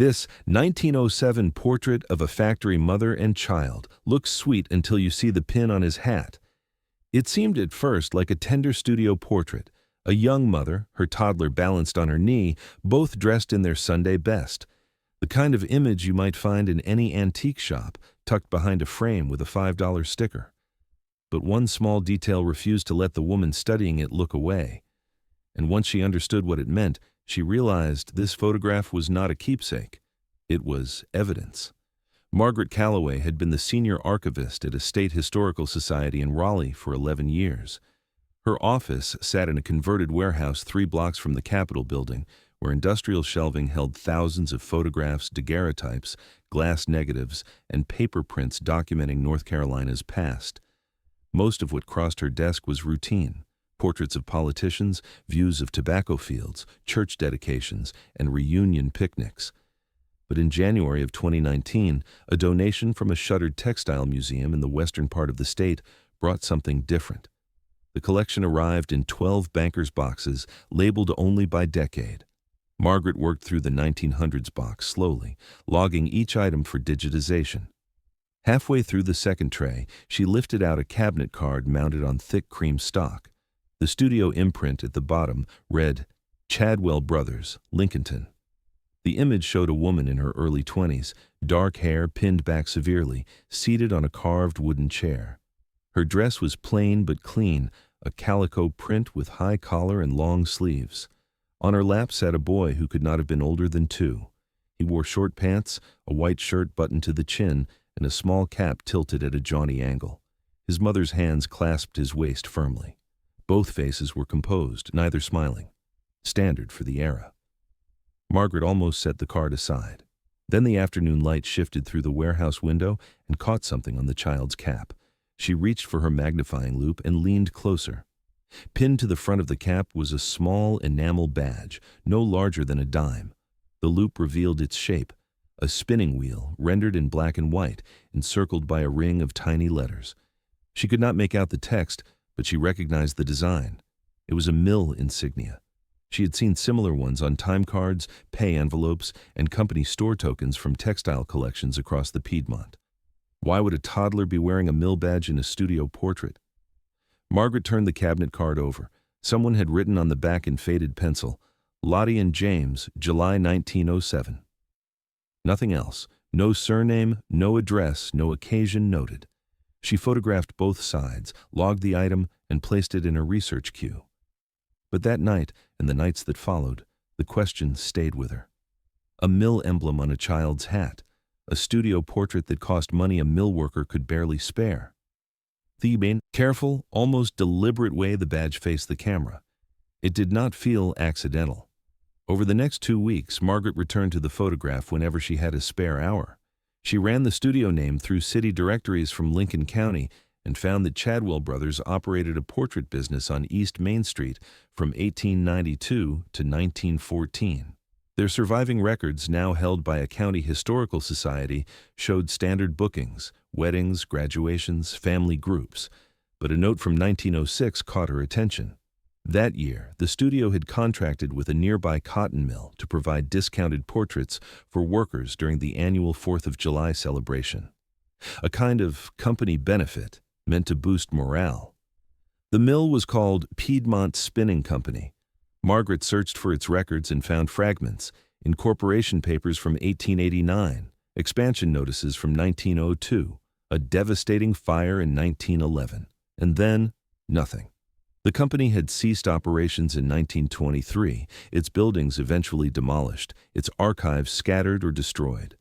This 1907 portrait of a factory mother and child looks sweet until you see the pin on his hat. It seemed at first like a tender studio portrait, a young mother, her toddler balanced on her knee, both dressed in their Sunday best. The kind of image you might find in any antique shop, tucked behind a frame with a $5 sticker. But one small detail refused to let the woman studying it look away. And once she understood what it meant, she realized this photograph was not a keepsake. It was evidence. Margaret Calloway had been the senior archivist at a state historical society in Raleigh for 11 years. Her office sat in a converted warehouse 3 blocks from the Capitol building, where industrial shelving held thousands of photographs, daguerreotypes, glass negatives, and paper prints documenting North Carolina's past. Most of what crossed her desk was routine: portraits of politicians, views of tobacco fields, church dedications, and reunion picnics. But in January of 2019, a donation from a shuttered textile museum in the western part of the state brought something different. The collection arrived in 12 bankers' boxes, labeled only by decade. Margaret worked through the 1900s box slowly, logging each item for digitization. Halfway through the second tray, she lifted out a cabinet card mounted on thick cream stock. The studio imprint at the bottom read, "Chadwell Brothers, Lincolnton." The image showed a woman in her early 20s, dark hair pinned back severely, seated on a carved wooden chair. Her dress was plain but clean, a calico print with high collar and long sleeves. On her lap sat a boy who could not have been older than 2. He wore short pants, a white shirt buttoned to the chin, and a small cap tilted at a jaunty angle. His mother's hands clasped his waist firmly. Both faces were composed, neither smiling. Standard for the era. Margaret almost set the card aside. Then the afternoon light shifted through the warehouse window and caught something on the child's cap. She reached for her magnifying loupe and leaned closer. Pinned to the front of the cap was a small enamel badge, no larger than a dime. The loupe revealed its shape, a spinning wheel rendered in black and white, encircled by a ring of tiny letters. She could not make out the text, but she recognized the design. It was a mill insignia. She had seen similar ones on time cards, pay envelopes, and company store tokens from textile collections across the Piedmont. Why would a toddler be wearing a mill badge in a studio portrait? Margaret turned the cabinet card over. Someone had written on the back in faded pencil, "Lottie and James, July 1907. Nothing else. No surname, no address, no occasion noted. She photographed both sides, logged the item, and placed it in her research queue. But that night, and the nights that followed, the question stayed with her. A mill emblem on a child's hat, a studio portrait that cost money a mill worker could barely spare. The careful, almost deliberate way the badge faced the camera. It did not feel accidental. Over the next 2 weeks, Margaret returned to the photograph whenever she had a spare hour. She ran the studio name through city directories from Lincoln County and found that Chadwell Brothers operated a portrait business on East Main Street from 1892 to 1914. Their surviving records, now held by a county historical society, showed standard bookings, weddings, graduations, family groups. But a note from 1906 caught her attention. That year, the studio had contracted with a nearby cotton mill to provide discounted portraits for workers during the annual 4th of July celebration. A kind of company benefit meant to boost morale. The mill was called Piedmont Spinning Company. Margaret searched for its records and found fragments, incorporation papers from 1889, expansion notices from 1902, a devastating fire in 1911, and then nothing. The company had ceased operations in 1923, its buildings eventually demolished, its archives scattered or destroyed.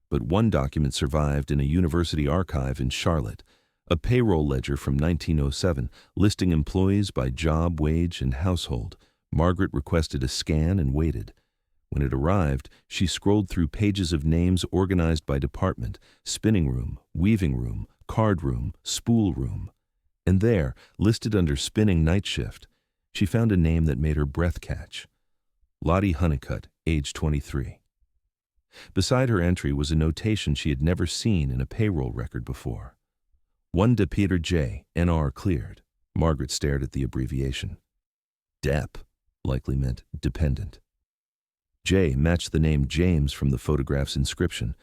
But one document survived in a university archive in Charlotte, a payroll ledger from 1907 listing employees by job, wage, and household. Margaret requested a scan and waited. When it arrived, she scrolled through pages of names organized by department: spinning room, weaving room, card room, spool room. And there, listed under spinning night shift, she found a name that made her breath catch. Lottie Honeycutt, age 23. Beside her entry was a notation she had never seen in a payroll record before. 1 de Peter J. NR cleared. Margaret stared at the abbreviation. DEP likely meant dependent. J matched the name James from the photograph's inscription,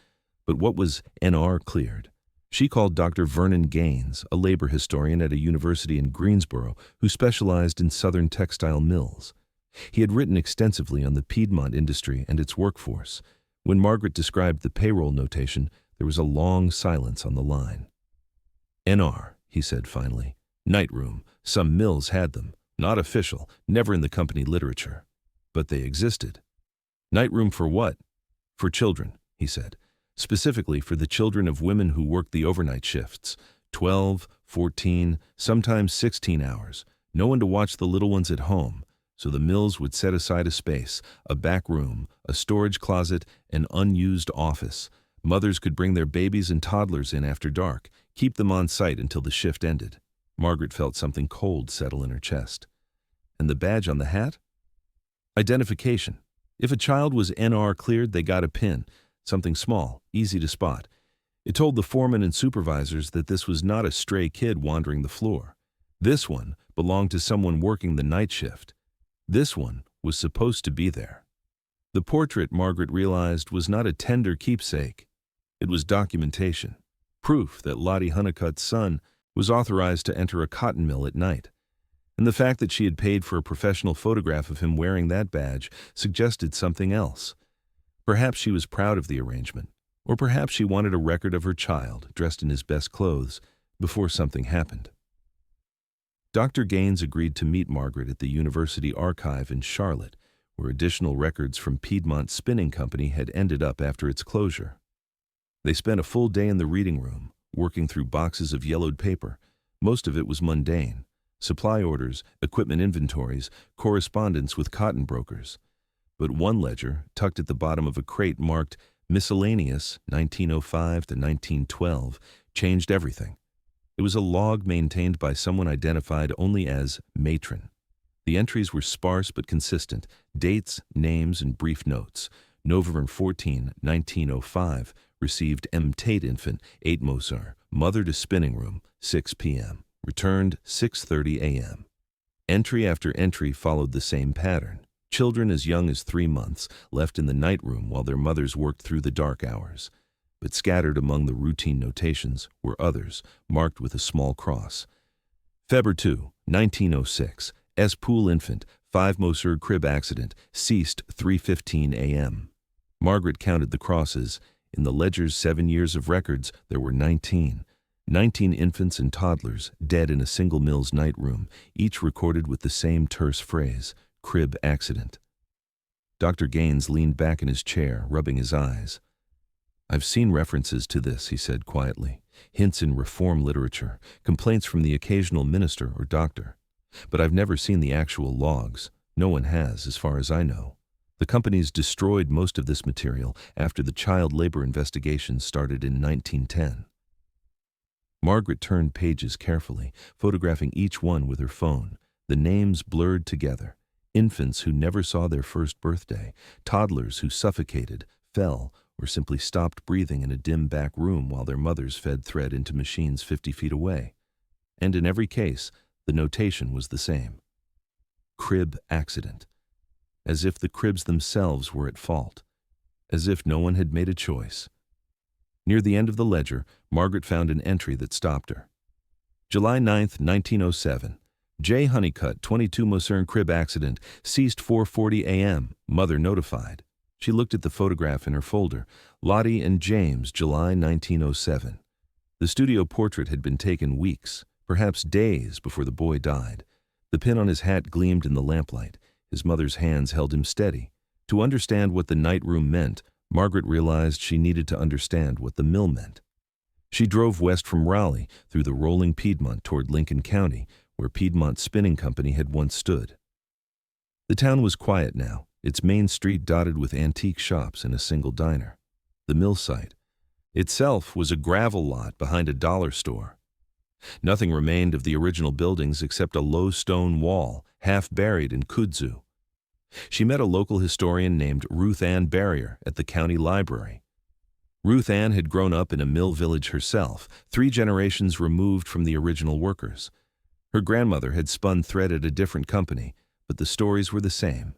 but what was NR cleared? She called Dr. Vernon Gaines, a labor historian at a university in Greensboro who specialized in southern textile mills. He had written extensively on the Piedmont industry and its workforce. When Margaret described the payroll notation, there was a long silence on the line. NR, he said finally. Night room. Some mills had them. Not official, never in the company literature. But they existed. Night room for what? For children, he said. Specifically for the children of women who worked the overnight shifts. 12, 14, sometimes 16 hours. No one to watch the little ones at home. So the mills would set aside a space, a back room, a storage closet, an unused office. Mothers could bring their babies and toddlers in after dark, keep them on site until the shift ended. Margaret felt something cold settle in her chest. And the badge on the hat? Identification. If a child was NR cleared, they got a pin, something small, easy to spot. It told the foremen and supervisors that this was not a stray kid wandering the floor. This one belonged to someone working the night shift. This one was supposed to be there. The portrait, Margaret realized, was not a tender keepsake. It was documentation, proof that Lottie Honeycutt's son was authorized to enter a cotton mill at night. And the fact that she had paid for a professional photograph of him wearing that badge suggested something else. Perhaps she was proud of the arrangement, or perhaps she wanted a record of her child, dressed in his best clothes, before something happened. Dr. Gaines agreed to meet Margaret at the University Archive in Charlotte, where additional records from Piedmont Spinning Company had ended up after its closure. They spent a full day in the reading room, working through boxes of yellowed paper. Most of it was mundane: supply orders, equipment inventories, correspondence with cotton brokers. But one ledger, tucked at the bottom of a crate marked Miscellaneous 1905 to 1912, changed everything. It was a log maintained by someone identified only as Matron. The entries were sparse but consistent: dates, names, and brief notes. November 14, 1905, received M. Tate infant, 8 Mosar, mother to spinning room, 6 p.m. Returned 6:30 a.m. Entry after entry followed the same pattern. Children as young as 3 months left in the night room while their mothers worked through the dark hours. But scattered among the routine notations were others, marked with a small cross. February 2, 1906, S. Poole infant, 5 Mosur crib accident, ceased 3:15 a.m. Margaret counted the crosses. In the ledger's 7 years of records, there were 19. 19 infants and toddlers dead in a single mill's night room, each recorded with the same terse phrase: crib accident. Dr. Gaines leaned back in his chair, rubbing his eyes. I've seen references to this, he said quietly. Hints in reform literature, complaints from the occasional minister or doctor. But I've never seen the actual logs. No one has, as far as I know. The companies destroyed most of this material after the child labor investigation started in 1910. Margaret turned pages carefully, photographing each one with her phone. The names blurred together. Infants who never saw their first birthday, toddlers who suffocated, fell, or simply stopped breathing in a dim back room while their mothers fed thread into machines 50 feet away. And in every case, the notation was the same: crib accident. As if the cribs themselves were at fault. As if no one had made a choice. Near the end of the ledger, Margaret found an entry that stopped her. July 9, 1907. J. Honeycutt, 22 Mosern crib accident, ceased 4:40 a.m., mother notified. She looked at the photograph in her folder. Lottie and James, July 1907. The studio portrait had been taken weeks, perhaps days, before the boy died. The pin on his hat gleamed in the lamplight. His mother's hands held him steady. To understand what the night room meant, Margaret realized she needed to understand what the mill meant. She drove west from Raleigh through the rolling Piedmont toward Lincoln County, where Piedmont Spinning Company had once stood. The town was quiet now, its main street dotted with antique shops and a single diner. The mill site itself was a gravel lot behind a dollar store. Nothing remained of the original buildings except a low stone wall, half buried in kudzu. She met a local historian named Ruth Ann Barrier at the county library. Ruth Ann had grown up in a mill village herself, 3 generations removed from the original workers. Her grandmother had spun thread at a different company, but the stories were the same.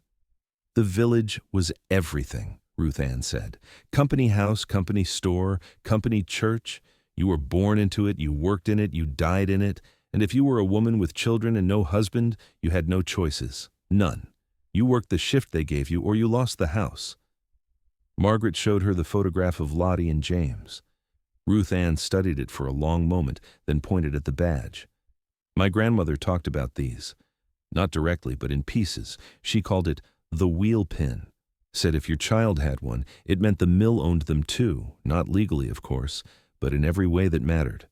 The village was everything, Ruth Ann said. Company house, company store, company church. You were born into it, you worked in it, you died in it, and if you were a woman with children and no husband, you had no choices. None. You worked the shift they gave you or you lost the house. Margaret showed her the photograph of Lottie and James. Ruth Ann studied it for a long moment, then pointed at the badge. My grandmother talked about these. Not directly, but in pieces. She called it the wheel pin. Said if your child had one, it meant the mill owned them too, not legally, of course, but in every way that mattered.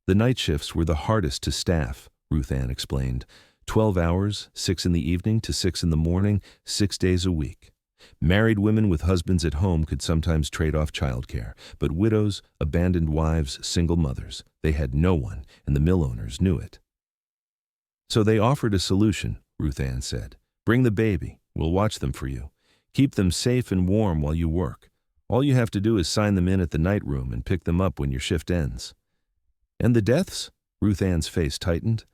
The night shifts were the hardest to staff, Ruth Ann explained. 12 hours, 6 in the evening to 6 in the morning, 6 days a week. Married women with husbands at home could sometimes trade off childcare, but widows, abandoned wives, single mothers, they had no one, and the mill owners knew it. So they offered a solution, Ruth Ann said. Bring the baby, we'll watch them for you. Keep them safe and warm while you work. All you have to do is sign them in at the night room and pick them up when your shift ends. And the deaths? Ruth Ann's face tightened.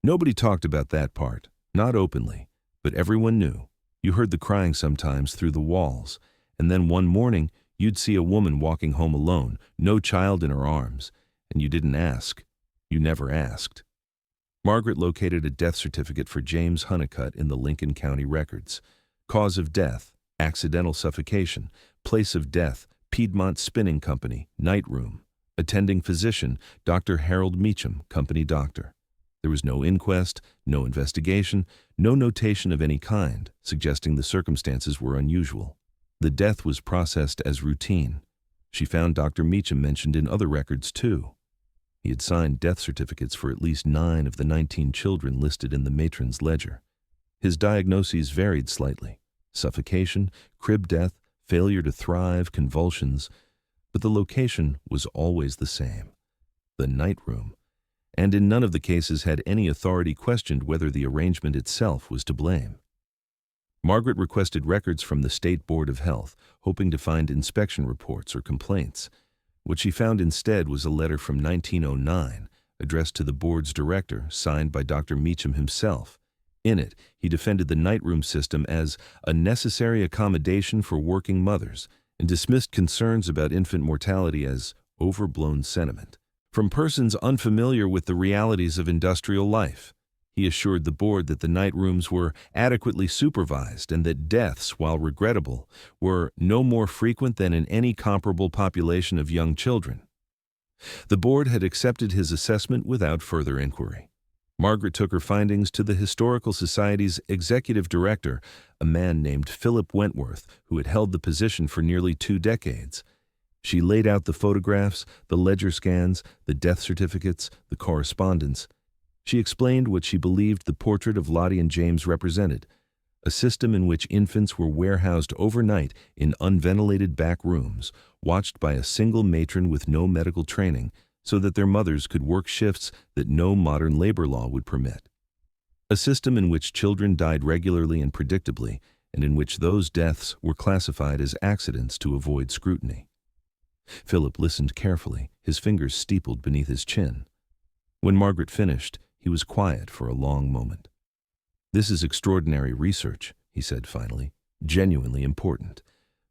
Nobody talked about that part, not openly, but everyone knew. You heard the crying sometimes through the walls, and then one morning you'd see a woman walking home alone, no child in her arms, and you didn't ask. You never asked. Margaret located a death certificate for James Honeycutt in the Lincoln County records. Cause of death, accidental suffocation. Place of death, Piedmont Spinning Company, night room. Attending physician, Dr. Harold Meacham, company doctor. There was no inquest, no investigation, no notation of any kind, suggesting the circumstances were unusual. The death was processed as routine. She found Dr. Meacham mentioned in other records too. He had signed death certificates for at least 9 of the 19 children listed in the matron's ledger. His diagnoses varied slightly. Suffocation, crib death, failure to thrive, convulsions, but the location was always the same, the night room, and in none of the cases had any authority questioned whether the arrangement itself was to blame. Margaret requested records from the State Board of Health, hoping to find inspection reports or complaints. What she found instead was a letter from 1909, addressed to the board's director, signed by Dr. Meacham himself. In it, he defended the night room system as a necessary accommodation for working mothers and dismissed concerns about infant mortality as overblown sentiment. From persons unfamiliar with the realities of industrial life, he assured the board that the night rooms were adequately supervised and that deaths, while regrettable, were no more frequent than in any comparable population of young children. The board had accepted his assessment without further inquiry. Margaret took her findings to the Historical Society's executive director, a man named Philip Wentworth, who had held the position for nearly 2 decades. She laid out the photographs, the ledger scans, the death certificates, the correspondence. She explained what she believed the portrait of Lottie and James represented, a system in which infants were warehoused overnight in unventilated back rooms, watched by a single matron with no medical training, so that their mothers could work shifts that no modern labor law would permit. A system in which children died regularly and predictably, and in which those deaths were classified as accidents to avoid scrutiny. Philip listened carefully, his fingers steepled beneath his chin. When Margaret finished, he was quiet for a long moment. "This is extraordinary research," he said finally, "genuinely important.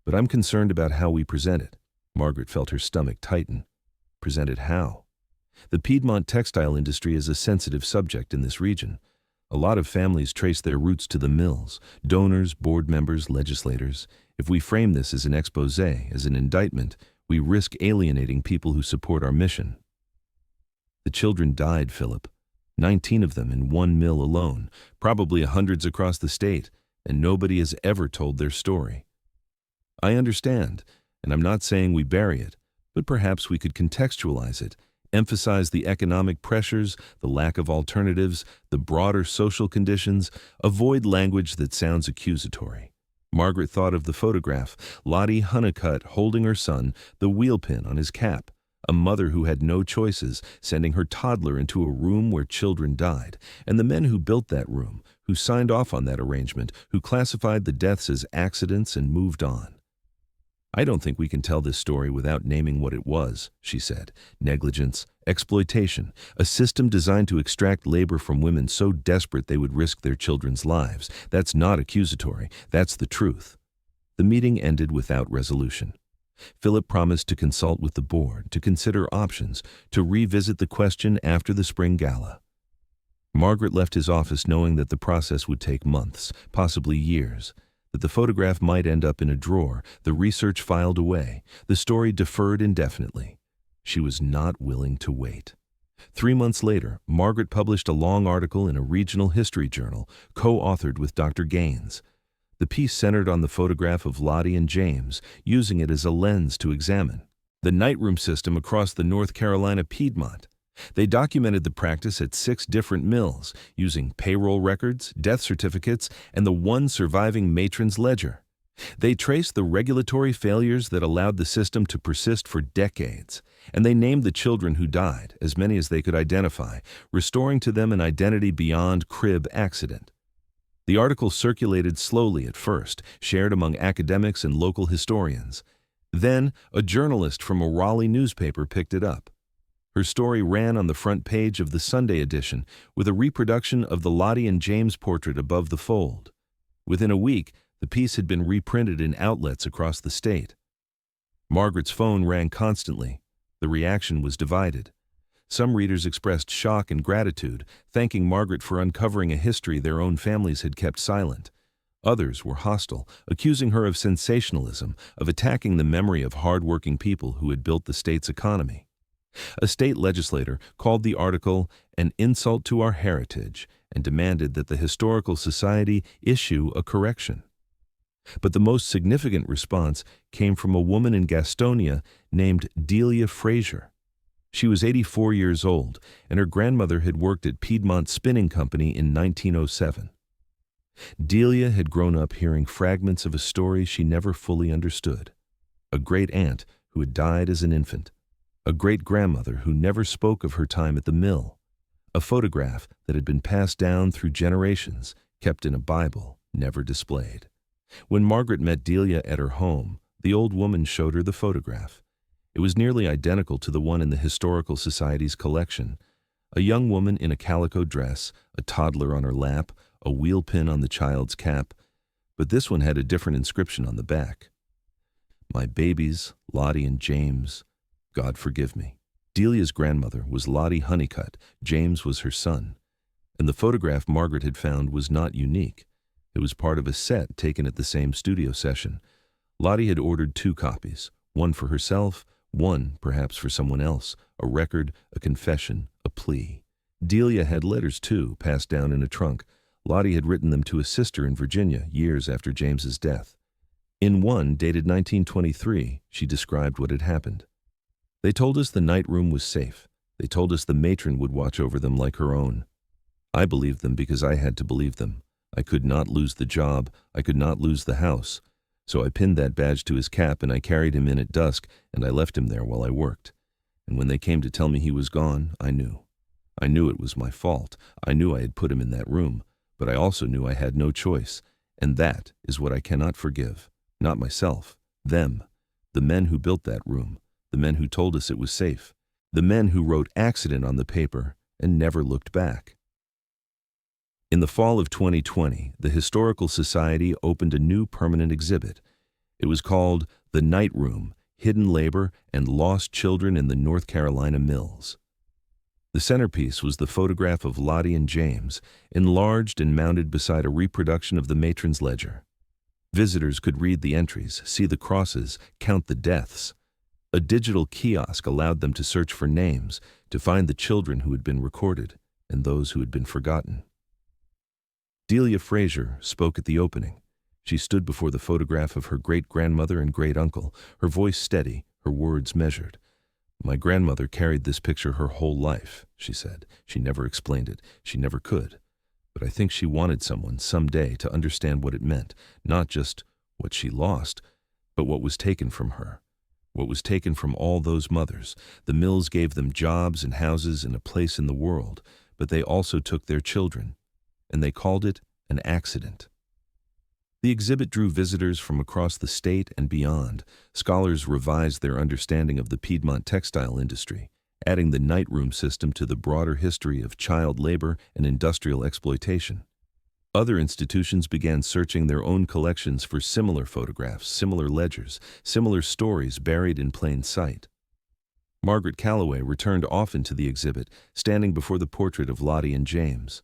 But I'm concerned about how we present it." Margaret felt her stomach tighten. Present it how? The Piedmont textile industry is a sensitive subject in this region. A lot of families trace their roots to the mills, donors, board members, legislators. If we frame this as an expose, as an indictment, we risk alienating people who support our mission. The children died, Philip. 19 of them in one mill alone, probably hundreds across the state, and nobody has ever told their story. I understand, and I'm not saying we bury it, but perhaps we could contextualize it, emphasize the economic pressures, the lack of alternatives, the broader social conditions, avoid language that sounds accusatory. Margaret thought of the photograph, Lottie Honeycutt holding her son, the wheel pin on his cap, a mother who had no choices, sending her toddler into a room where children died, and the men who built that room, who signed off on that arrangement, who classified the deaths as accidents and moved on. "I don't think we can tell this story without naming what it was," she said. "Negligence, exploitation, a system designed to extract labor from women so desperate they would risk their children's lives. That's not accusatory, that's the truth." The meeting ended without resolution. Philip promised to consult with the board, to consider options, to revisit the question after the spring gala. Margaret left his office knowing that the process would take months, possibly years, that the photograph might end up in a drawer, the research filed away, the story deferred indefinitely. She was not willing to wait. 3 months later, Margaret published a long article in a regional history journal, co-authored with Dr. Gaines. The piece centered on the photograph of Lottie and James, using it as a lens to examine the nightroom system across the North Carolina Piedmont. They documented the practice at 6 different mills, using payroll records, death certificates, and the one surviving matron's ledger. They traced the regulatory failures that allowed the system to persist for decades, and they named the children who died, as many as they could identify, restoring to them an identity beyond crib accident. The article circulated slowly at first, shared among academics and local historians. Then, a journalist from a Raleigh newspaper picked it up. Her story ran on the front page of the Sunday edition, with a reproduction of the Lottie and James portrait above the fold. Within a week, the piece had been reprinted in outlets across the state. Margaret's phone rang constantly. The reaction was divided. Some readers expressed shock and gratitude, thanking Margaret for uncovering a history their own families had kept silent. Others were hostile, accusing her of sensationalism, of attacking the memory of hard-working people who had built the state's economy. A state legislator called the article an insult to our heritage and demanded that the Historical Society issue a correction. But the most significant response came from a woman in Gastonia named Delia Fraser. She was 84 years old, and her grandmother had worked at Piedmont Spinning Company in 1907. Delia had grown up hearing fragments of a story she never fully understood. A great-aunt who had died as an infant. A great-grandmother who never spoke of her time at the mill. A photograph that had been passed down through generations, kept in a Bible, never displayed. When Margaret met Delia at her home, the old woman showed her the photograph. It was nearly identical to the one in the Historical Society's collection. A young woman in a calico dress, a toddler on her lap, a wheel pin on the child's cap, but this one had a different inscription on the back. "My babies, Lottie and James, God forgive me." Delia's grandmother was Lottie Honeycutt, James was her son, and the photograph Margaret had found was not unique. It was part of a set taken at the same studio session. Lottie had ordered 2 copies, one for herself, one perhaps for someone else, a record, a confession, a plea. Delia had letters too, passed down in a trunk. Lottie had written them to a sister in Virginia years after James's death. In one, dated 1923, she described what had happened. "They told us the night room was safe. They told us the matron would watch over them like her own. I believed them because I had to believe them. I could not lose the job. I could not lose the house. So I pinned that badge to his cap and I carried him in at dusk and I left him there while I worked. And when they came to tell me he was gone, I knew. I knew it was my fault. I knew I had put him in that room, but I also knew I had no choice. And that is what I cannot forgive. Not myself. Them. The men who built that room. The men who told us it was safe. The men who wrote accident on the paper and never looked back." In the fall of 2020, the Historical Society opened a new permanent exhibit. It was called The Night Room: Hidden Labor and Lost Children in the North Carolina Mills. The centerpiece was the photograph of Lottie and James, enlarged and mounted beside a reproduction of the matron's ledger. Visitors could read the entries, see the crosses, count the deaths. A digital kiosk allowed them to search for names, to find the children who had been recorded and those who had been forgotten. Delia Fraser spoke at the opening. She stood before the photograph of her great-grandmother and great-uncle, her voice steady, her words measured. "My grandmother carried this picture her whole life," she said. "She never explained it. She never could. But I think she wanted someone, someday, to understand what it meant, not just what she lost, but what was taken from her. What was taken from all those mothers. The mills gave them jobs and houses and a place in the world, but they also took their children. And they called it an accident." The exhibit drew visitors from across the state and beyond. Scholars revised their understanding of the Piedmont textile industry, adding the night room system to the broader history of child labor and industrial exploitation. Other institutions began searching their own collections for similar photographs, similar ledgers, similar stories buried in plain sight. Margaret Calloway returned often to the exhibit, standing before the portrait of Lottie and James.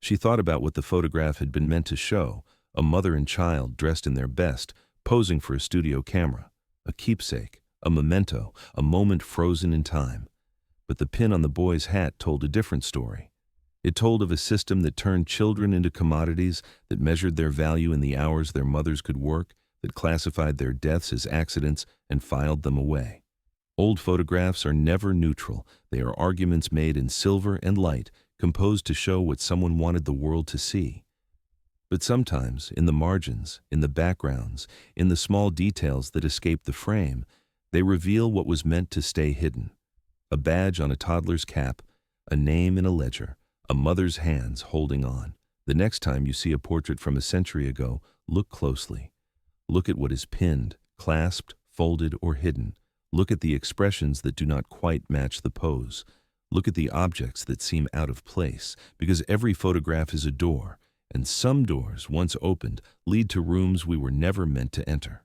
She thought about what the photograph had been meant to show: a mother and child dressed in their best, posing for a studio camera, a keepsake, a memento, a moment frozen in time. But the pin on the boy's hat told a different story. It told of a system that turned children into commodities, that measured their value in the hours their mothers could work, that classified their deaths as accidents and filed them away. Old photographs are never neutral. They are arguments made in silver and light, composed to show what someone wanted the world to see. But sometimes, in the margins, in the backgrounds, in the small details that escape the frame, they reveal what was meant to stay hidden. A badge on a toddler's cap, a name in a ledger, a mother's hands holding on. The next time you see a portrait from a century ago, look closely. Look at what is pinned, clasped, folded, or hidden. Look at the expressions that do not quite match the pose. Look at the objects that seem out of place, because every photograph is a door, and some doors, once opened, lead to rooms we were never meant to enter.